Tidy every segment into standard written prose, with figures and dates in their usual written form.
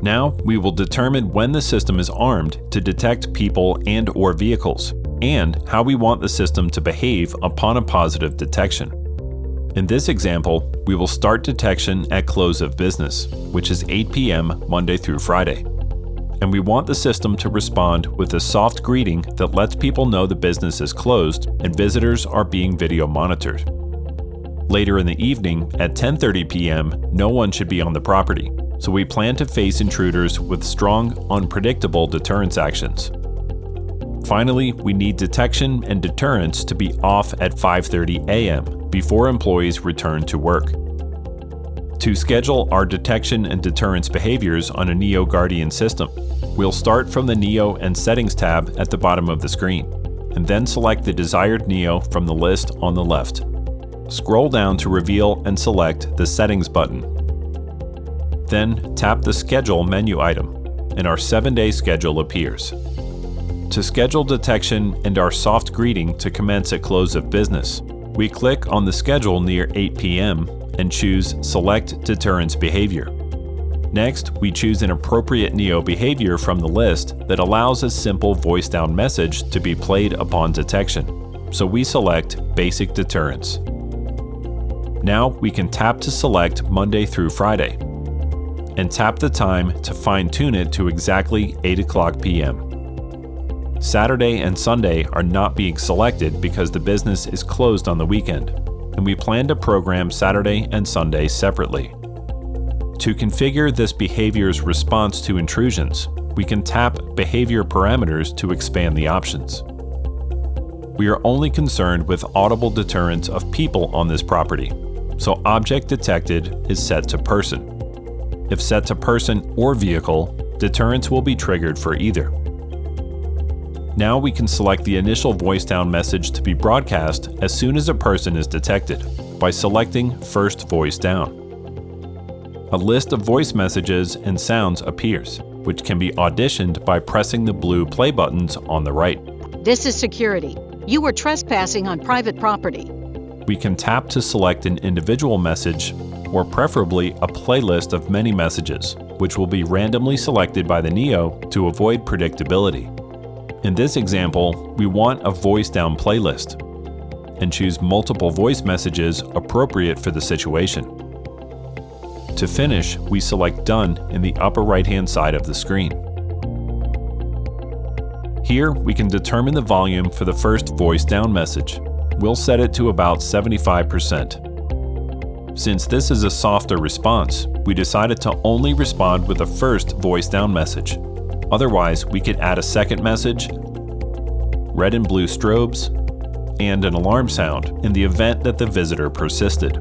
Now, we will determine when the system is armed to detect people and/or vehicles, and how we want the system to behave upon a positive detection. In this example, we will start detection at close of business, which is 8 p.m. Monday through Friday. And we want the system to respond with a soft greeting that lets people know the business is closed and visitors are being video monitored. Later in the evening, at 10:30 p.m., no one should be on the property, so we plan to face intruders with strong, unpredictable deterrence actions. Finally, we need detection and deterrence to be off at 5:30 a.m. before employees return to work. To schedule our detection and deterrence behaviors on a Niō Guardian system, we'll start from the Niō and Settings tab at the bottom of the screen, and then select the desired Niō from the list on the left. Scroll down to reveal and select the Settings button. Then tap the Schedule menu item, and our 7-day schedule appears. To schedule detection and our soft greeting to commence at close of business, we click on the schedule near 8 p.m. and choose Select Deterrence Behavior. Next, we choose an appropriate Niō behavior from the list that allows a simple voice-down message to be played upon detection, so we select Basic Deterrence. Now we can tap to select Monday through Friday, and tap the time to fine-tune it to exactly 8 o'clock p.m. Saturday and Sunday are not being selected because the business is closed on the weekend, and we plan to program Saturday and Sunday separately. To configure this behavior's response to intrusions, we can tap Behavior Parameters to expand the options. We are only concerned with audible deterrence of people on this property, so Object Detected is set to Person. If set to Person or Vehicle, deterrence will be triggered for either. Now we can select the initial voice-down message to be broadcast as soon as a person is detected by selecting First Voice Down. A list of voice messages and sounds appears, which can be auditioned by pressing the blue play buttons on the right. This is security. You were trespassing on private property. We can tap to select an individual message, or preferably a playlist of many messages, which will be randomly selected by the Niō to avoid predictability. In this example, we want a voice-down playlist, and choose multiple voice messages appropriate for the situation. To finish, we select Done in the upper right-hand side of the screen. Here, we can determine the volume for the first voice-down message. We'll set it to about 75%. Since this is a softer response, we decided to only respond with the first voice-down message. Otherwise, we could add a second message, red and blue strobes, and an alarm sound in the event that the visitor persisted.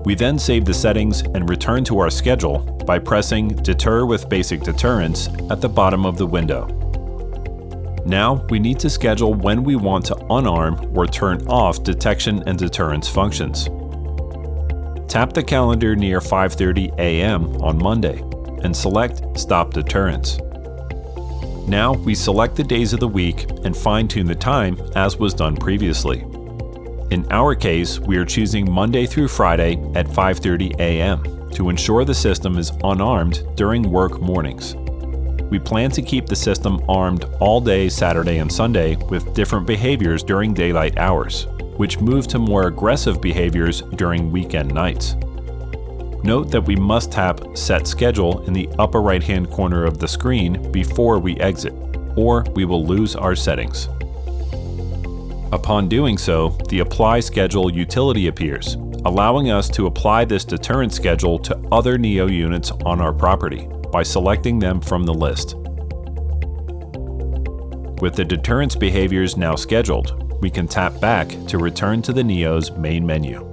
We then save the settings and return to our schedule by pressing Deter with Basic Deterrence at the bottom of the window. Now, we need to schedule when we want to unarm or turn off detection and deterrence functions. Tap the calendar near 5:30 a.m. on Monday and select Stop Deterrence. Now we select the days of the week and fine-tune the time as was done previously. In our case, we are choosing Monday through Friday at 5:30 a.m. to ensure the system is unarmed during work mornings. We plan to keep the system armed all day Saturday and Sunday with different behaviors during daylight hours, which move to more aggressive behaviors during weekend nights. Note that we must tap Set Schedule in the upper right-hand corner of the screen before we exit, or we will lose our settings. Upon doing so, the Apply Schedule utility appears, allowing us to apply this deterrence schedule to other Niō units on our property by selecting them from the list. With the deterrence behaviors now scheduled, we can tap back to return to the Niō's main menu.